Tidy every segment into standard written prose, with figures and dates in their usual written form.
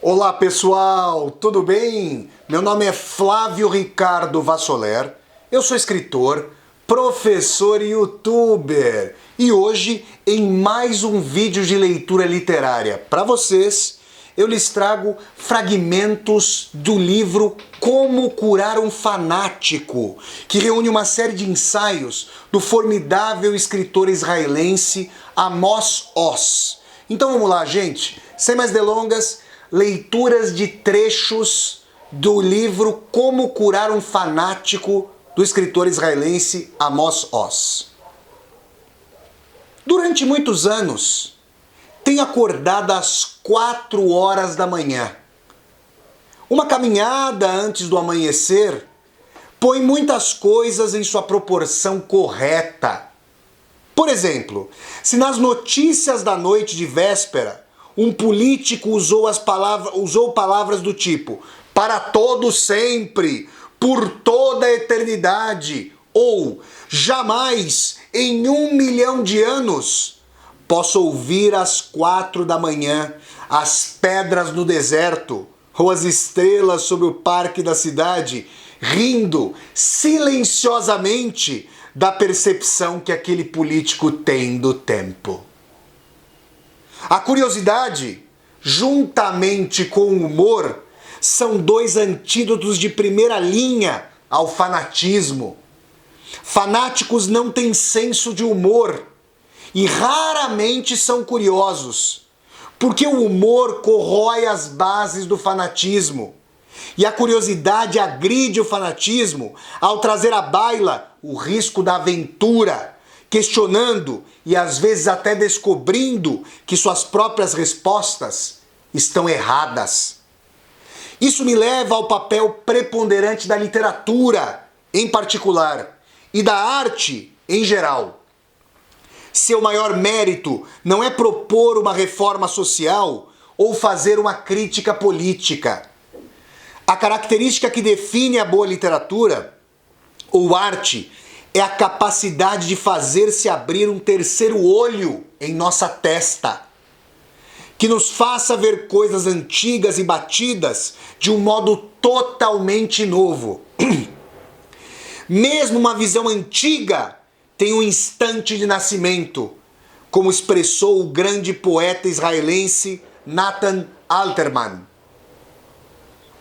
Olá pessoal, tudo bem? Meu nome é Flávio Ricardo Vassoler, eu sou escritor, professor e youtuber e hoje em mais um vídeo de leitura literária para vocês eu lhes trago fragmentos do livro Como Curar um Fanático, que reúne uma série de ensaios do formidável escritor israelense Amos Oz. Então vamos lá, gente, sem mais delongas, leituras de trechos do livro Como Curar um Fanático, do escritor israelense Amos Oz. Durante muitos anos, tenho acordado às 4 horas da manhã. Uma caminhada antes do amanhecer põe muitas coisas em sua proporção correta. Por exemplo, se nas notícias da noite de véspera um político usou palavras do tipo para todo sempre, por toda a eternidade, ou jamais em 1 milhão de anos, posso ouvir às 4 da manhã as pedras no deserto ou as estrelas sobre o parque da cidade rindo silenciosamente da percepção que aquele político tem do tempo. A curiosidade, juntamente com o humor, são dois antídotos de primeira linha ao fanatismo. Fanáticos não têm senso de humor e raramente são curiosos, porque o humor corrói as bases do fanatismo. E a curiosidade agride o fanatismo ao trazer à baila o risco da aventura, questionando e às vezes até descobrindo que suas próprias respostas estão erradas. Isso me leva ao papel preponderante da literatura, em particular, e da arte em geral. Seu maior mérito não é propor uma reforma social ou fazer uma crítica política. A característica que define a boa literatura ou arte é a capacidade de fazer-se abrir um terceiro olho em nossa testa, que nos faça ver coisas antigas e batidas de um modo totalmente novo. Mesmo uma visão antiga tem um instante de nascimento, como expressou o grande poeta israelense Nathan Alterman.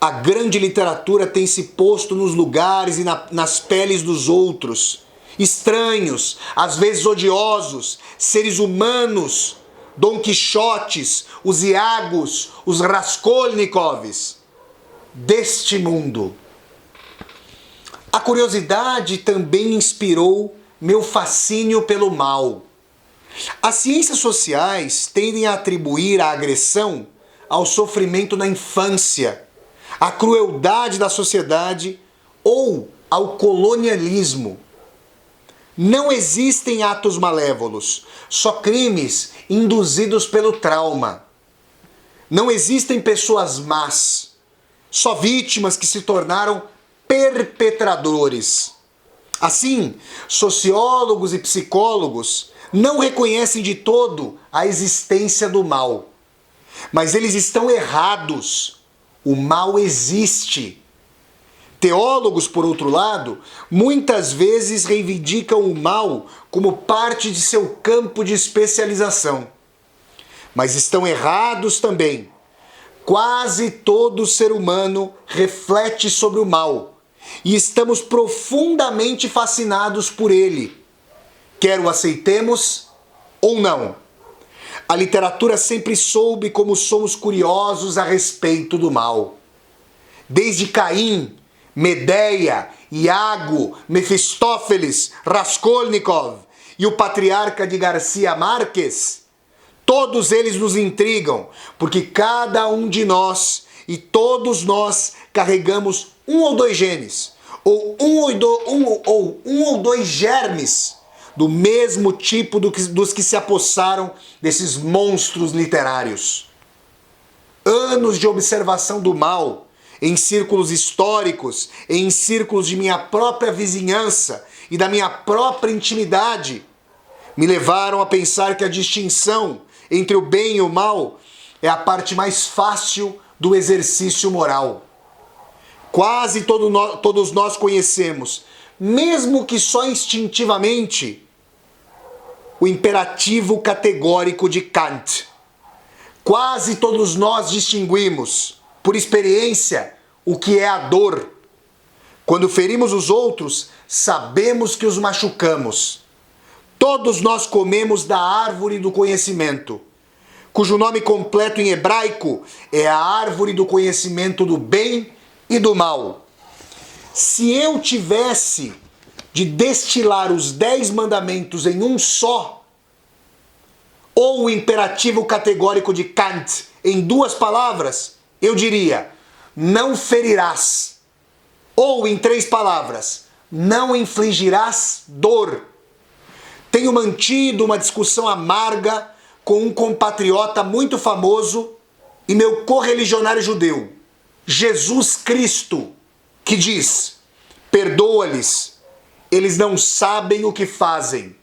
A grande literatura tem se posto nos lugares e nas peles dos outros, estranhos, às vezes odiosos, seres humanos, Dom Quixotes, os Iagos, os Raskolnikovs deste mundo. A curiosidade também inspirou meu fascínio pelo mal. As ciências sociais tendem a atribuir a agressão ao sofrimento na infância, à crueldade da sociedade ou ao colonialismo. Não existem atos malévolos, só crimes induzidos pelo trauma. Não existem pessoas más, só vítimas que se tornaram perpetradores. Assim, sociólogos e psicólogos não reconhecem de todo a existência do mal. Mas eles estão errados. O mal existe. Teólogos, por outro lado, muitas vezes reivindicam o mal como parte de seu campo de especialização. Mas estão errados também. Quase todo ser humano reflete sobre o mal e estamos profundamente fascinados por ele, quer o aceitemos ou não. A literatura sempre soube como somos curiosos a respeito do mal. Desde Caim, Medeia, Iago, Mefistófeles, Raskolnikov e o patriarca de Garcia Márquez, todos eles nos intrigam, porque cada um de nós e todos nós carregamos um ou dois genes, ou um ou dois germes do mesmo tipo dos que se apossaram desses monstros literários. Anos de observação do mal, em círculos históricos, em círculos de minha própria vizinhança e da minha própria intimidade, me levaram a pensar que a distinção entre o bem e o mal é a parte mais fácil do exercício moral. Quase todos nós conhecemos, mesmo que só instintivamente, o imperativo categórico de Kant. Quase todos nós distinguimos, por experiência, o que é a dor. Quando ferimos os outros, sabemos que os machucamos. Todos nós comemos da árvore do conhecimento, cujo nome completo em hebraico é a árvore do conhecimento do bem e do mal. Se eu tivesse de destilar os 10 mandamentos em um só, ou o imperativo categórico de Kant em 2 palavras, eu diria: não ferirás. Ou em 3 palavras, não infligirás dor. Tenho mantido uma discussão amarga com um compatriota muito famoso e meu correligionário judeu, Jesus Cristo, que diz: perdoa-lhes, eles não sabem o que fazem.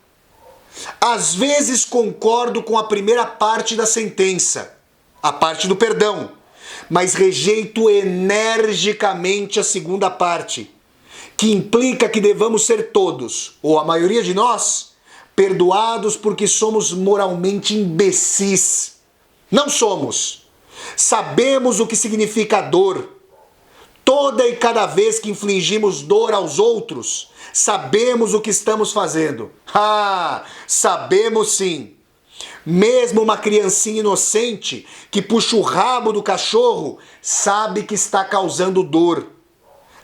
Às vezes concordo com a primeira parte da sentença, a parte do perdão, mas rejeito energicamente a segunda parte, que implica que devamos ser todos, ou a maioria de nós, perdoados porque somos moralmente imbecis. Não somos. Sabemos o que significa dor. Toda e cada vez que infligimos dor aos outros, sabemos o que estamos fazendo. Sabemos sim. Mesmo uma criancinha inocente que puxa o rabo do cachorro sabe que está causando dor.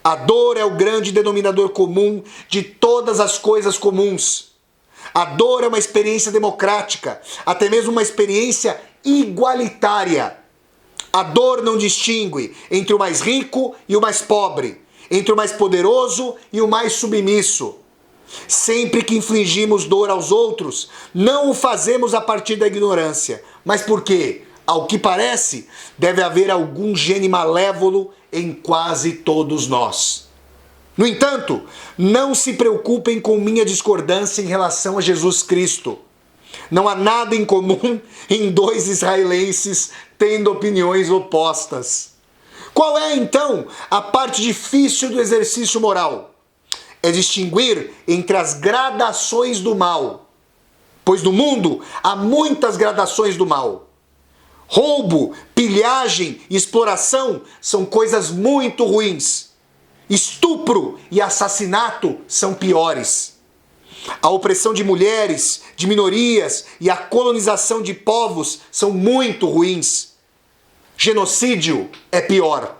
A dor é o grande denominador comum de todas as coisas comuns. A dor é uma experiência democrática, até mesmo uma experiência igualitária. A dor não distingue entre o mais rico e o mais pobre, entre o mais poderoso e o mais submisso. Sempre que infligimos dor aos outros, não o fazemos a partir da ignorância, mas porque, ao que parece, deve haver algum gene malévolo em quase todos nós. No entanto, não se preocupem com minha discordância em relação a Jesus Cristo. Não há nada em comum em 2 israelenses tendo opiniões opostas. Qual é, então, a parte difícil do exercício moral? É distinguir entre as gradações do mal, pois no mundo há muitas gradações do mal. Roubo, pilhagem e exploração são coisas muito ruins. Estupro e assassinato são piores. A opressão de mulheres, de minorias e a colonização de povos são muito ruins. Genocídio é pior.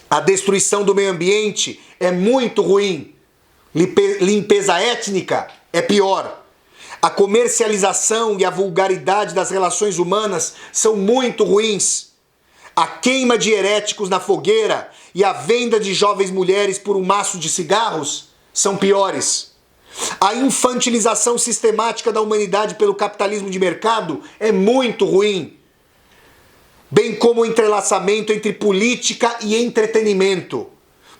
A destruição do meio ambiente é muito ruim. Limpeza étnica é pior. A comercialização e a vulgaridade das relações humanas são muito ruins. A queima de heréticos na fogueira e a venda de jovens mulheres por um maço de cigarros são piores. A infantilização sistemática da humanidade pelo capitalismo de mercado é muito ruim. Bem como o entrelaçamento entre política e entretenimento.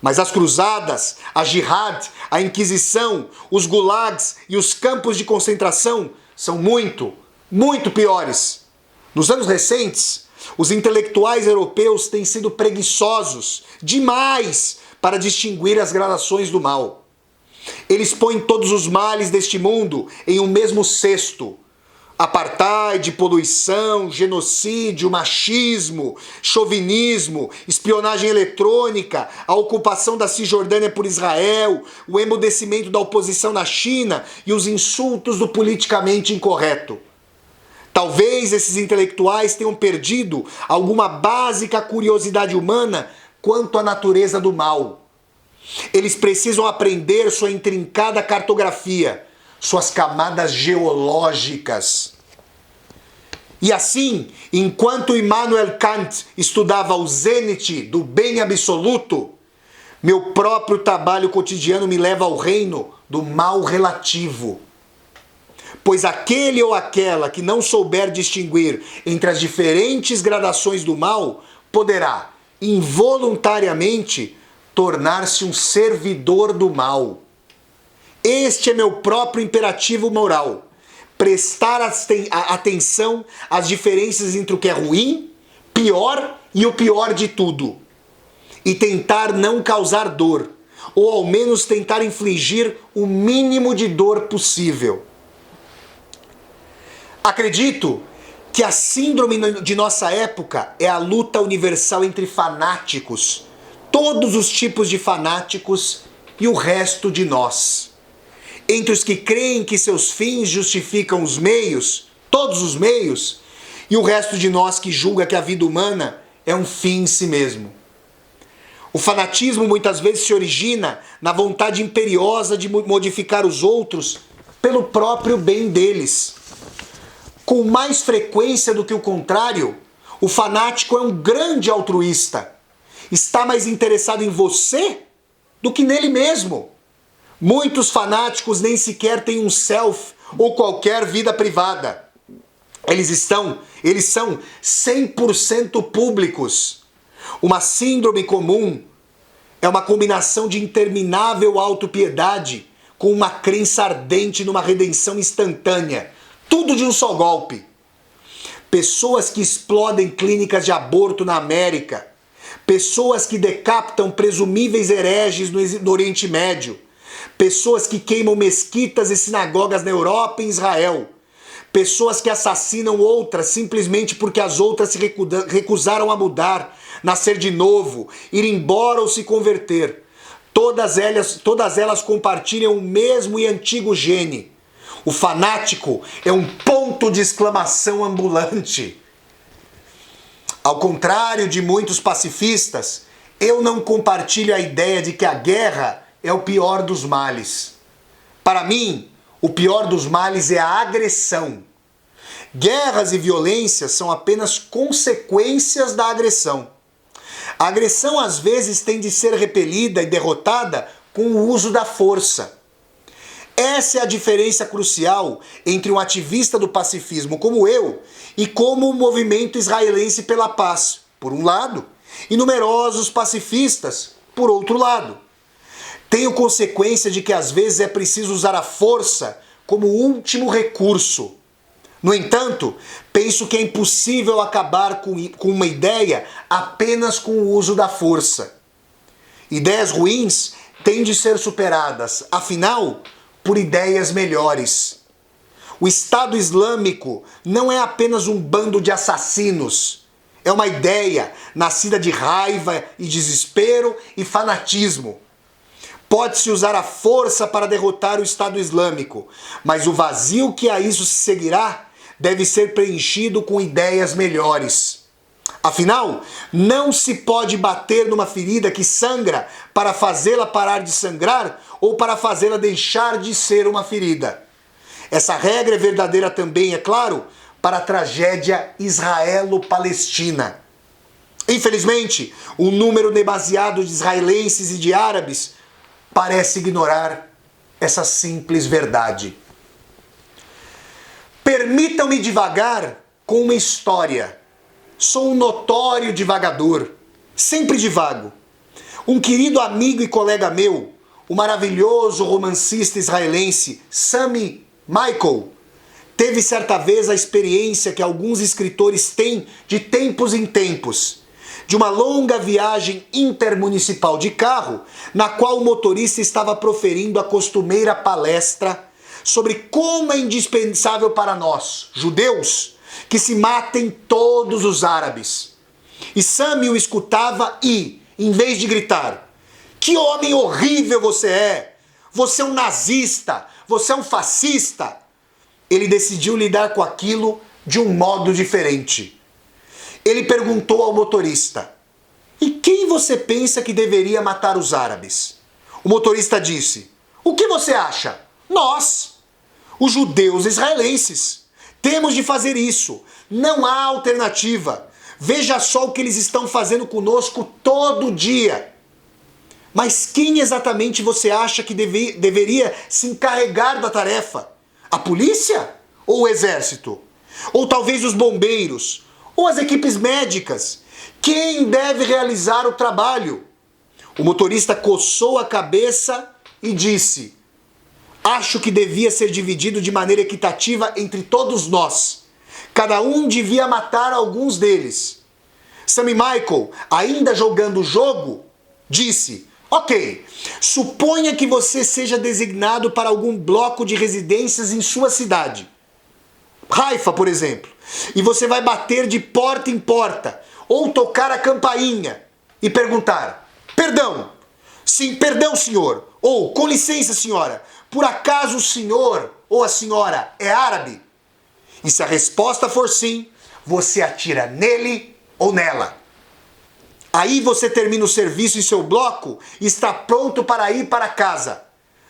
Mas as cruzadas, a jihad, a inquisição, os gulags e os campos de concentração são muito, muito piores. Nos anos recentes, os intelectuais europeus têm sido preguiçosos demais para distinguir as gradações do mal. Eles põem todos os males deste mundo em um mesmo cesto. Apartheid, poluição, genocídio, machismo, chauvinismo, espionagem eletrônica, a ocupação da Cisjordânia por Israel, o emudecimento da oposição na China e os insultos do politicamente incorreto. Talvez esses intelectuais tenham perdido alguma básica curiosidade humana quanto à natureza do mal. Eles precisam aprender sua intrincada cartografia, suas camadas geológicas. E assim, enquanto Immanuel Kant estudava o zênite do bem absoluto, meu próprio trabalho cotidiano me leva ao reino do mal relativo. Pois aquele ou aquela que não souber distinguir entre as diferentes gradações do mal, poderá, involuntariamente, tornar-se um servidor do mal. Este é meu próprio imperativo moral. Prestar atenção às diferenças entre o que é ruim, pior e o pior de tudo, e tentar não causar dor, ou ao menos tentar infligir o mínimo de dor possível. Acredito que a síndrome de nossa época é a luta universal entre fanáticos, todos os tipos de fanáticos e o resto de nós. Entre os que creem que seus fins justificam os meios, todos os meios, e o resto de nós que julga que a vida humana é um fim em si mesmo. O fanatismo muitas vezes se origina na vontade imperiosa de modificar os outros pelo próprio bem deles. Com mais frequência do que o contrário, o fanático é um grande altruísta. Está mais interessado em você do que nele mesmo. Muitos fanáticos nem sequer têm um self ou qualquer vida privada. Eles são 100% públicos. Uma síndrome comum é uma combinação de interminável autopiedade com uma crença ardente numa redenção instantânea. Tudo de um só golpe. Pessoas que explodem clínicas de aborto na América. Pessoas que decapitam presumíveis hereges no Oriente Médio. Pessoas que queimam mesquitas e sinagogas na Europa e Israel. Pessoas que assassinam outras simplesmente porque as outras se recusaram a mudar, nascer de novo, ir embora ou se converter. Todas elas compartilham o mesmo e antigo gene. O fanático é um ponto de exclamação ambulante. Ao contrário de muitos pacifistas, eu não compartilho a ideia de que a guerra é o pior dos males. Para mim, o pior dos males é a agressão. Guerras e violências são apenas consequências da agressão. A agressão às vezes tem de ser repelida e derrotada com o uso da força. Essa é a diferença crucial entre um ativista do pacifismo como eu e como o movimento israelense pela paz, por um lado, e numerosos pacifistas, por outro lado. Tenho consequência de que às vezes é preciso usar a força como último recurso. No entanto, penso que é impossível acabar com uma ideia apenas com o uso da força. Ideias ruins têm de ser superadas, afinal, por ideias melhores. O Estado Islâmico não é apenas um bando de assassinos. É uma ideia nascida de raiva e desespero e fanatismo. Pode-se usar a força para derrotar o Estado Islâmico, mas o vazio que a isso se seguirá deve ser preenchido com ideias melhores. Afinal, não se pode bater numa ferida que sangra para fazê-la parar de sangrar ou para fazê-la deixar de ser uma ferida. Essa regra é verdadeira também, é claro, para a tragédia israelo-palestina. Infelizmente, o número demasiado de israelenses e de árabes parece ignorar essa simples verdade. Permitam-me divagar com uma história. Sou um notório divagador, sempre divago. Um querido amigo e colega meu, o maravilhoso romancista israelense Sami Michael, teve certa vez a experiência que alguns escritores têm de tempos em tempos, de uma longa viagem intermunicipal de carro, na qual o motorista estava proferindo a costumeira palestra sobre como é indispensável para nós, judeus, que se matem todos os árabes. E Sami o escutava e, em vez de gritar, "Que homem horrível você é! Você é um nazista! Você é um fascista!", ele decidiu lidar com aquilo de um modo diferente. Ele perguntou ao motorista: "E quem você pensa que deveria matar os árabes?" O motorista disse: "O que você acha? Nós, os judeus israelenses. Temos de fazer isso. Não há alternativa. Veja só o que eles estão fazendo conosco todo dia." "Mas quem exatamente você acha que deveria se encarregar da tarefa? A polícia? Ou o exército? Ou talvez os bombeiros? Ou as equipes médicas? Quem deve realizar o trabalho?" O motorista coçou a cabeça e disse: "Acho que devia ser dividido de maneira equitativa entre todos nós. Cada um devia matar alguns deles. Sammy Michael, ainda jogando o jogo, disse: ok, suponha que você seja designado para algum bloco de residências em sua cidade. Haifa, por exemplo. E você vai bater de porta em porta, ou tocar a campainha e perguntar: perdão, sim, perdão, senhor, ou com licença, senhora, por acaso o senhor ou a senhora é árabe? E se a resposta for sim, você atira nele ou nela. Aí você termina o serviço em seu bloco e está pronto para ir para casa.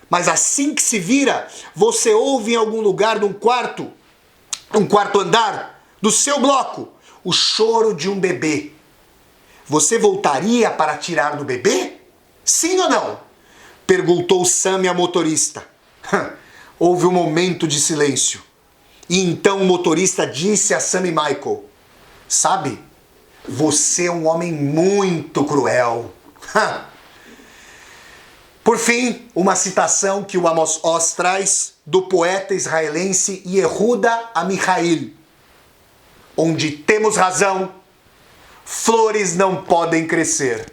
Mas assim que se vira, você ouve em algum lugar de um quarto andar do seu bloco, o choro de um bebê. Você voltaria para atirar no bebê? Sim ou não? Perguntou Sammy a motorista. Houve um momento de silêncio. E então o motorista disse a Sammy Michael: sabe, você é um homem muito cruel. Por fim, uma citação que o Amos Oz traz do poeta israelense Yehuda Amihail: onde temos razão, flores não podem crescer.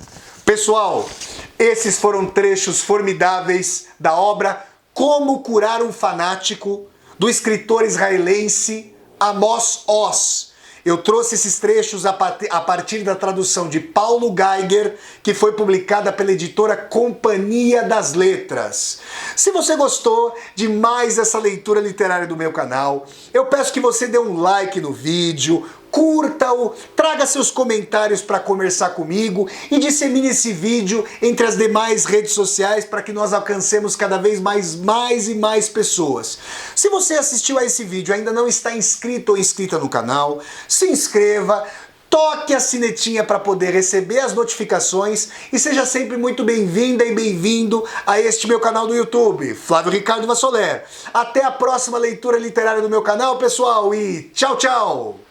Pessoal, esses foram trechos formidáveis da obra Como Curar um Fanático, do escritor israelense Amos Oz. Eu trouxe esses trechos a partir da tradução de Paulo Geiger, que foi publicada pela editora Companhia das Letras. Se você gostou de mais essa leitura literária do meu canal, eu peço que você dê um like no vídeo, curta-o, traga seus comentários para conversar comigo e dissemine esse vídeo entre as demais redes sociais para que nós alcancemos cada vez mais pessoas. Se você assistiu a esse vídeo e ainda não está inscrito ou inscrita no canal, se inscreva, toque a sinetinha para poder receber as notificações e seja sempre muito bem-vinda e bem-vindo a este meu canal do YouTube, Flávio Ricardo Vassoler. Até a próxima leitura literária do meu canal, pessoal, e tchau, tchau!